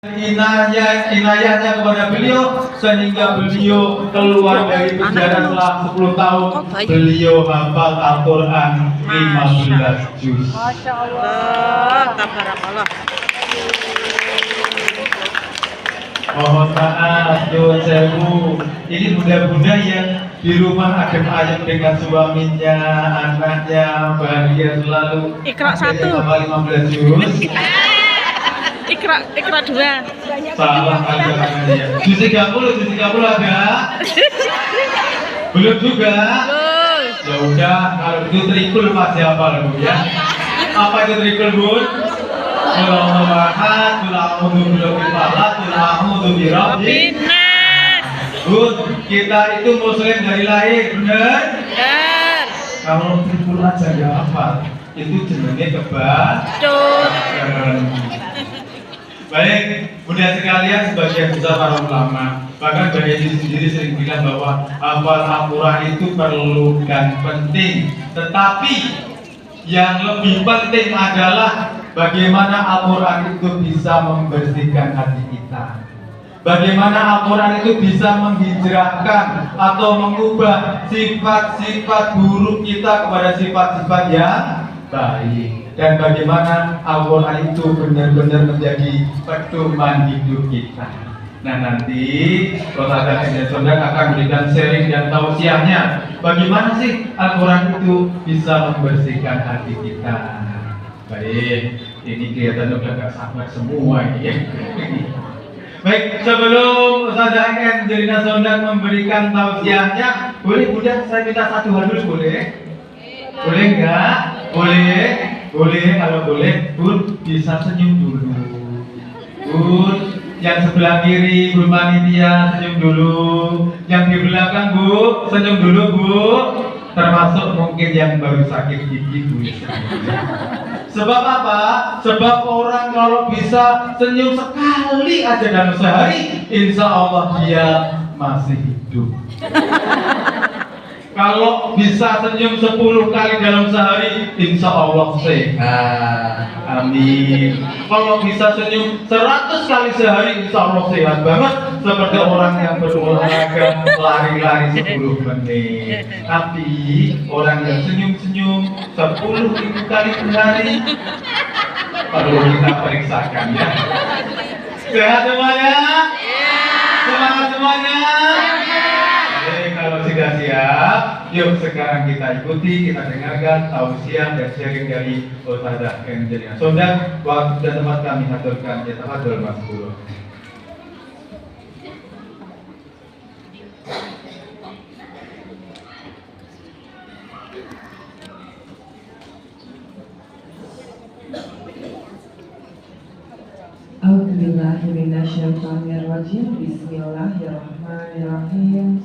inayahnya kepada beliau sehingga beliau keluar dari penjara setelah 10 tahun. Beliau hafal Al-Quran 15 juz. Masya Allah, tabarakallah. Mohon maaf, Yun Sewu. Ini bunda-bunda yang di rumah adem ayem dengan suaminya, anaknya, bahagia selalu. Iqra 1. Hafal 15 juz. Ikra 2. Salah aja ya. Juz 30 ada? Belum juga? Betul. Ya udah, kalau itu trikul pasti hafal Bu ya. Apa itu trikul Bun? Qul a'udzu birabbil falaq, qul a'udzu birabbin Nas. Bun, kita itu muslim dari lahir, bener? Benar. Kalau trikul aja nggak hafal, itu jenenge kebacaan. Baik, bunda sekalian, sebagian besar para ulama, bahkan Mbak Edi sendiri sering bilang bahwa hafal Al-Quran itu perlu dan penting. Tetapi yang lebih penting adalah bagaimana Al-Quran itu bisa membersihkan hati kita. Bagaimana Al-Quran itu bisa menghijrahkan atau mengubah sifat-sifat buruk kita kepada sifat-sifat yang baik. Dan bagaimana Al-Quran itu benar-benar menjadi pedoman hidup kita. Nah nanti Ustaz dan Sondang akan memberikan sharing dan tausiahnya. Bagaimana sih Al-Quran itu bisa membersihkan hati kita. Baik, ini kelihatan udah gak sabar semua ini ya. Baik, sebelum Ustaz dan Sondang memberikan tausiahnya, boleh Bunda saya minta satu hal dulu boleh? Boleh enggak? Boleh? Boleh, kalau boleh, Bun bisa senyum dulu. Bun, yang sebelah kiri Bu Panitia senyum dulu. Yang di belakang Bu, senyum dulu Bu. Termasuk mungkin yang baru sakit gigi Bu. Sebab apa? Sebab orang kalau bisa senyum sekali aja dalam sehari, insya Allah dia masih hidup. Kalau bisa senyum 10 kali dalam sehari, insya Allah sehat. Amin. Kalau bisa senyum 100 kali sehari, insya Allah sehat banget. Seperti orang yang berolahraga lari-lari 10 menit. Tapi orang yang senyum-senyum 10.000 kali per hari, perlu kita periksakan ya. Sehat semuanya? Semangat semuanya? Kalau sudah siap, yuk sekarang kita ikuti, kita dengarkan tausiah dan sharing dari Ustazah Angelina Sondang. Waktu dan tempat kami aturkan, ya tafadhol Mas Guru. A'udzubillahiminasyaitonirrajim. Bismillahirrahmanirrahim.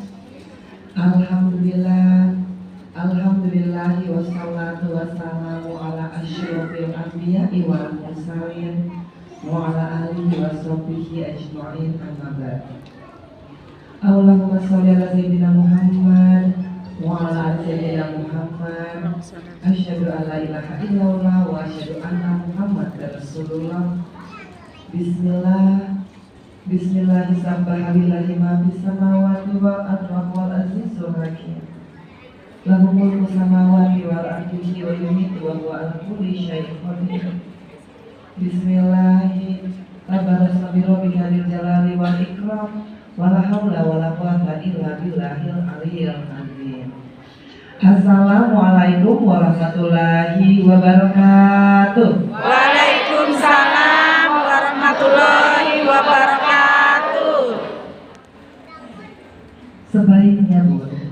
Alhamdulillahi wassalatu wassalamu ala asyrofil anbiya'i wal mursalin wa ala alihi wa sahbihi ajma'in, amma ba'd. Allahumma sholli ala sayyidina Muhammad wa ala ali sayyidina Muhammad. Asyhadu an la ilaha illallah wa asyhadu anna Muhammadar Rasulullah. Bismillahirrahmanirrahim. Ma fis samawati wal ardi wal azizur hakim. Lahu mulku samawati wal ardi wa yumiitu wa huwa ala kulli syai'in qadir. Bismillahirrahmanirrahim. Bihadil jalali wal ikram wa la haula wa la quwwata illa billahil aliyyil azim. Assalamualaikum warahmatullahi wabarakatuh. Waalaikumsalam warahmatullahi wabarakatuh. Sebaiknya Bunda,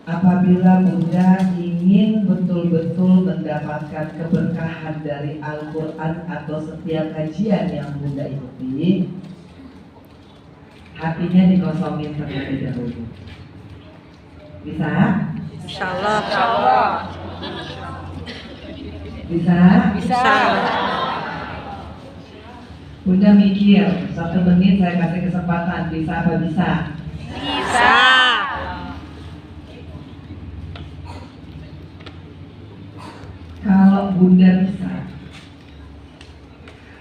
apabila Bunda ingin betul-betul mendapatkan keberkahan dari Al-Quran atau setiap kajian yang Bunda ikuti, hatinya dikosongin terlebih dahulu. Bisa? Insyaallah. Bisa? Bisa. Bunda mikir, 1 menit saya kasih kesempatan, bisa apa bisa? Bisa. Kalau Bunda bisa,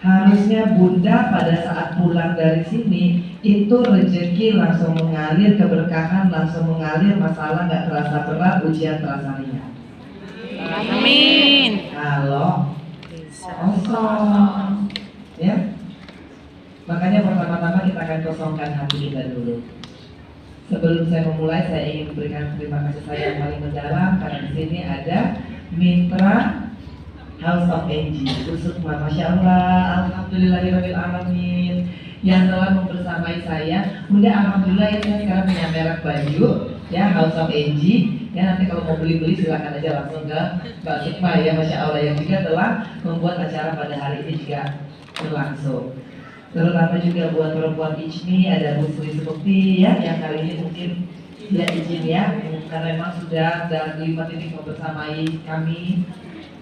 Harusnya Bunda pada saat pulang dari sini itu rezeki langsung mengalir, keberkahan langsung mengalir, masalah nggak terasa berat, ujian terasa ringan. Amin. Kalau kosong, ya. Makanya pertama-tama kita akan kosongkan hati kita dulu. Sebelum saya memulai, saya ingin memberikan terima kasih saya yang paling mendalam karena di sini ada mitra House of NG, Usukma, Masya Allah, Alhamdulillahirabbil alamin, yang telah membersamai saya. Bunda, alhamdulillah ya, saya sekarang punya merek baju, ya, House of NG. Ya, nanti kalau mau beli silakan aja langsung ke Mbak Sukma, ya, Masya Allah, yang juga telah membuat acara pada hari ini juga berlangsung. Terutama juga buat perempuan Ijmi, ada Bu Sri Sukti, ya, yang kali ini mungkin dia izin, ya, karena memang sudah dari 5 titik membersamai kami.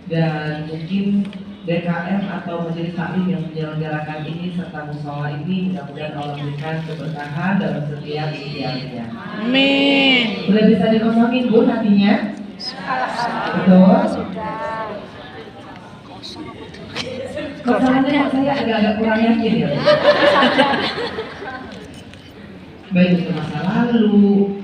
Dan mungkin DKM atau majelis taklim yang menyelenggarakan ini serta musola ini, mudah-mudahan Allah berikan keberkahan dalam setiap ikhtiarnya. Amin. Boleh bisa dikosongin Bu hatinya? Betul? Kosongannya kok saya agak-agak kurang yakin ya. Baik itu masa lalu,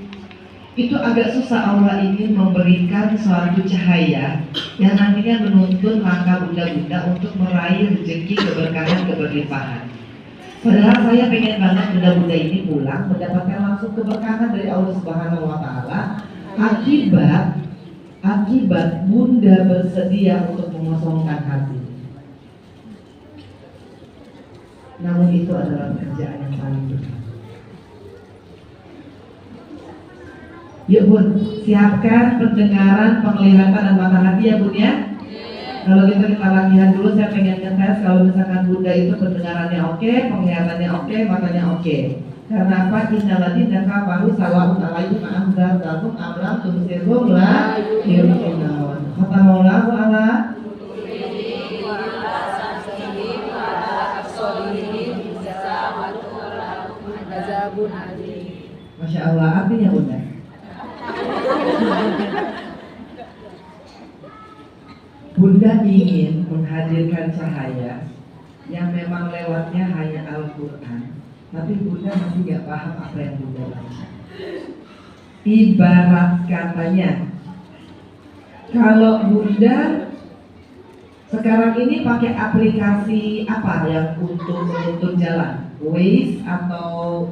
itu agak susah Allah ingin memberikan suatu cahaya yang nantinya menuntun langkah bunda-bunda untuk meraih rezeki, keberkahan, keberlimpahan. Padahal saya pengen banget bunda-bunda ini pulang mendapatkan langsung keberkahan dari Allah Subhanahu wa Ta'ala akibat bunda bersedia untuk mengosongkan hati. Namun itu adalah pekerjaan yang paling berat. Yuk Bun, siapkan pendengaran, penglihatan, dan mata hati ya Bun ya. Kalau gitu kita latihan dulu, saya pengen ngetes kalau misalkan Bunda itu pendengarannya oke, penglihatannya oke, matanya oke. Karena apa? Innaladina kafaru sawa'un alaihim a'anzartahum am lam tunzirhum la yu'minun. Kata Maulahu ala Masya Allah, artinya Bunda. Bunda ingin menghadirkan cahaya yang memang lewatnya hanya Al-Quran, tapi Bunda masih gak paham apa yang Bunda baca. Ibarat katanya, kalau Bunda sekarang ini pakai aplikasi apa yang untuk menuntun jalan? Waze atau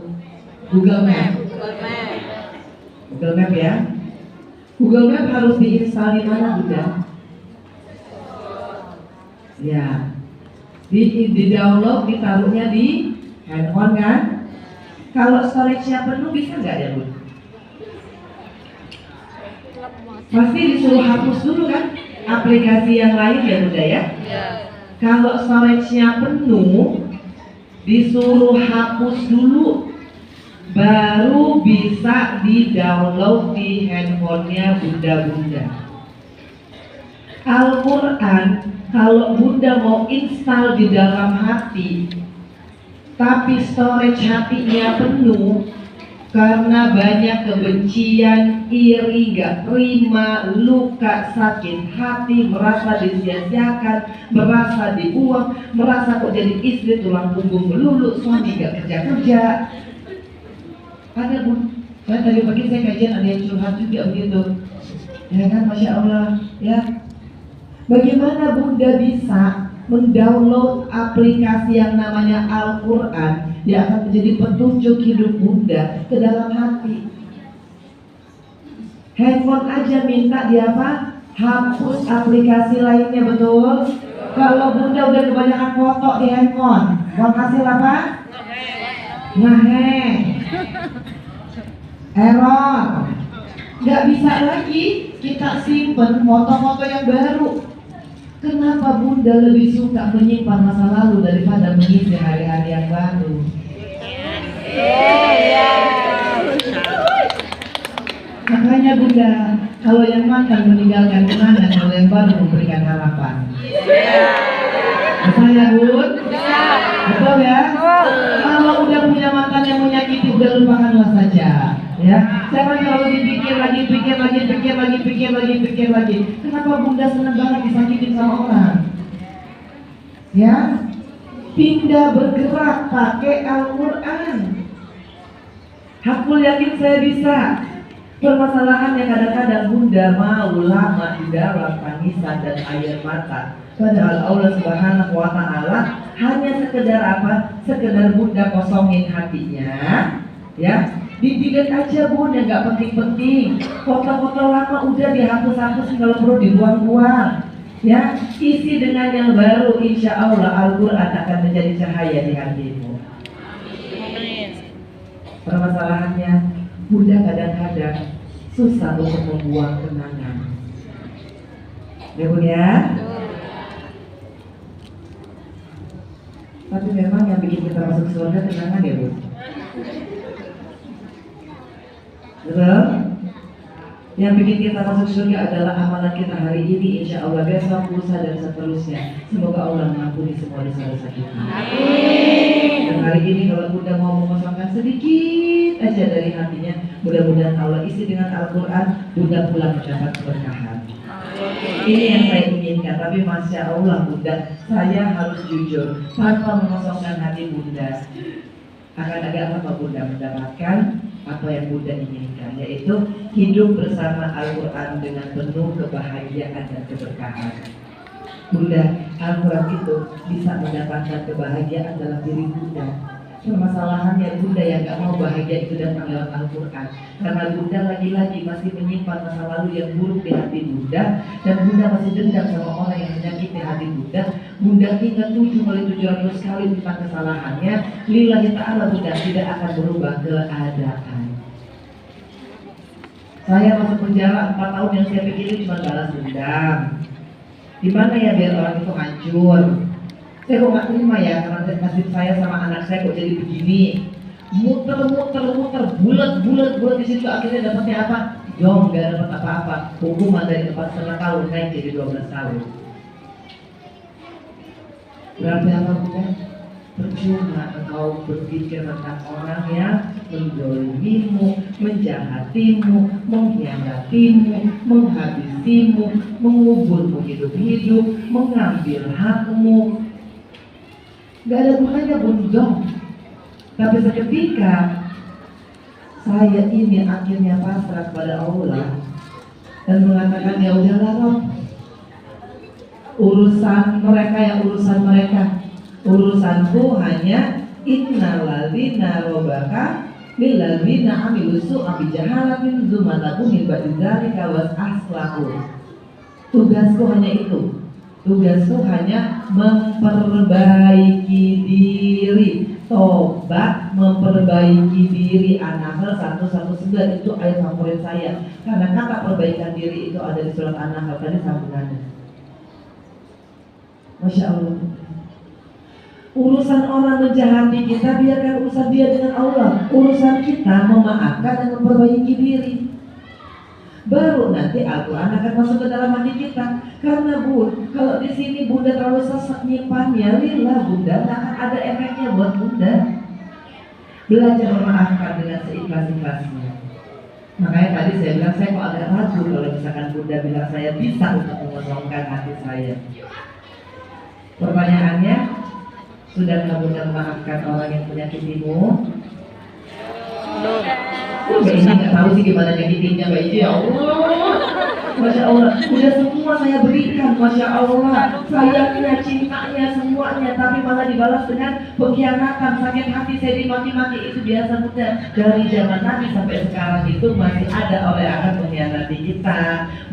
Google Map? Google Map ya. Google Map harus diinstal di mana Bunda? Ya, di download, ditaruhnya di handphone kan? Kalau storage-nya penuh bisa nggak ya Bunda? Pasti disuruh hapus dulu kan? Aplikasi yang lain ya Bunda ya? Kalau storage-nya penuh, disuruh hapus dulu, baru bisa di-download di handphonenya Bunda-Bunda. Al-Quran, kalau Bunda mau install di dalam hati, tapi storage hatinya penuh, karena banyak kebencian, iri, gak terima, luka, sakit hati, merasa disia-siakan, merasa dibuang, merasa kok jadi istri tulang punggung melulu, suami gak kerja-kerja. Ada Bun, saya tadi pagi saya kajian ada yang curhat juga begitu. Ya kan, Masya Allah ya. Bagaimana Bunda bisa mendownload aplikasi yang namanya Al-Quran yang akan menjadi petunjuk hidup Bunda ke dalam hati? Handphone aja minta dia apa? Hapus aplikasi lainnya, betul? Kalau Bunda udah kebanyakan foto di handphone, mau hasil apa? Ngeheng, error, nggak bisa lagi kita simpen foto-foto yang baru. Kenapa Bunda lebih suka menyimpan masa lalu daripada mengisi hari-hari yang baru? Makanya Bunda, kalau yang mantan meninggalkan kenangan, kalau yang baru memberikan harapan. Betul ya Bun? Betul ya? Kalau udah punya mantan yang menyakiti, udah lupakanlah saja. Ya, jangan kalau dipikir lagi, pikir lagi. Kenapa Bunda senang banget disakitin sama orang? Ya, pindah bergerak pakai Al-Quran. Hakul yakin saya bisa. Permasalahannya kadang-kadang bunda mau lama di dalam tangisan dan air mata, padahal Allah Subhanahu wa Ta'ala hanya sekedar apa? Sekedar bunda kosongin hatinya, ya. Didilet aja bunda, nggak penting-penting. Foto-foto lama udah dihapus-hapus, kalau perlu dibuang-buang. Ya, isi dengan yang baru, insya Allah Al-Quran akan menjadi cahaya di hatimu. Permasalahannya, bunda kadang-kadang susah untuk membuang kenangan. Ya bun ya? Tapi memang yang bikin kita masuk surga kenangan ya bun? Betul? Yang bikin kita masuk surga adalah amalan kita hari ini, insya Allah besok, lusa dan seterusnya. Semoga Allah mengampuni semua dosa-dosa kita. Dan hari ini kalau bunda mau mengosongkan sedikit aja dari hatinya, mudah-mudahan Allah isi dengan Al-Quran, bunda pulang mendapat keberkahan. Ini yang saya inginkan, tapi masya Allah bunda, saya harus jujur, tanpa mengosongkan hati bunda, akan ada apa bunda mendapatkan apa yang bunda inginkan, yaitu hidup bersama Al-Quran dengan penuh kebahagiaan dan keberkahan. Bunda, Al-Quran itu bisa mendapatkan kebahagiaan dalam diri bunda. Permasalahannya bunda yang gak mau bahagia itu datang lewat Al-Quran, karena bunda lagi-lagi masih menyimpan masa lalu yang buruk di hati bunda, dan bunda masih dendam sama orang yang menyakiti hati bunda. Bunda ingat 7x700 kali tentang kesalahannya. Lillahi ta'ala bunda tidak akan berubah keadaan. Saya masuk penjara 4 tahun yang saya pikirin cuma balas dendam. Gimana ya biar orang itu hancur? Saya kok gak terima ya, karena nasib saya sama anak saya kok jadi begini. Muter bulat di situ, akhirnya dapatnya apa? Jom, gak dapat apa-apa. Hukuman dari 4,5 tahun naik jadi 12 tahun. Berarti apa bunda? Percuma engkau berpikir tentang orang yang mendolimimu, menjahatimu, mengkhianatimu, menghabisimu, menguburmu hidup-hidup, mengambil hakmu. Gak ada gunanya bunda. Tapi seketika saya ini akhirnya pasrah pada Allah dan mengatakan ya udahlah Rob, urusan mereka ya urusan mereka, urusanku hanya innalladzina robaka lilladzina amilusu abijahalatin zumataku min ba'dzalika was aslaku. Tugasku hanya itu. Tugasku hanya memperbaiki diri, tobat, memperbaiki diri. An-Nahl 119 itu ayat favorit saya, karena kata perbaikan diri itu ada di surat An-Nahl tadi sambungannya. Masya Allah. Urusan orang menjahati kita biarkan urusan dia dengan Allah. Urusan kita memaafkan dan memperbaiki diri. Baru nanti Al-Quran akan masuk ke dalam hati kita. Karena bun, kalau di sini bunda terlalu sesak nyimpannya, lillah bunda nggak akan ada efeknya buat bunda. Belajar memaafkan dengan seikhlas-ikhlasnya. Makanya tadi saya bilang saya kok agak ragu kalau misalkan bunda bilang saya bisa untuk mengosongkan hati saya. Pertanyaannya, sudahkah bunda memaafkan orang yang menyakitimu? Belum. Mbak Iji nggak tahu sih gimana nyakitinnya Mbak Iji, ya Allah. Masya Allah, udah semua saya berikan, Masya Allah, sayangnya, cintanya, semuanya, tapi malah dibalas dengan pengkhianatan, sakit hati, saya dimaki-maki. Itu biasa bunda, dari zaman Nabi sampai sekarang itu masih ada orang yang akan mengkhianati kita,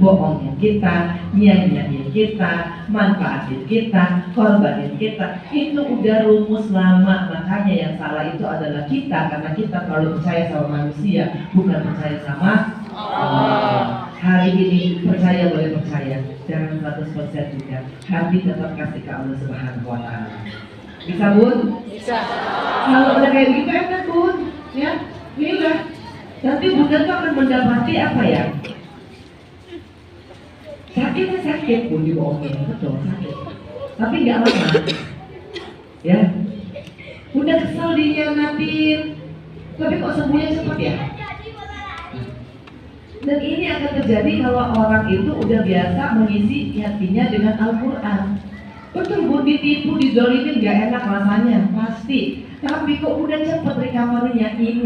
bohongin kita, nyanyiin kita, manfaatin kita, korbanin kita. Itu udah rumus lama. Makanya yang salah itu adalah kita, karena kita terlalu percaya sama manusia, bukan percaya sama Allah. Hari ini percaya boleh percaya, jangan 100% juga. Hati tetap kasih ke Allah Subhanahu wa Ta'ala. Bisa bun? Bisa. Kalau udah kayak gitu enak bun, ya, inilah. Nanti bunda tuh akan mendapati apa ya? Sakitnya sakit bun, dibohongin, betul sakit. Tapi nggak lama, ya. Bunda kesel dihianatin, tapi kok sembuhnya cepat ya? Dan ini akan terjadi kalau orang itu udah biasa mengisi hatinya dengan Al-Quran. Betul Bu, ditipu, dizolimin gak enak rasanya, pasti. Tapi kok udah cepet recovery-nya ini.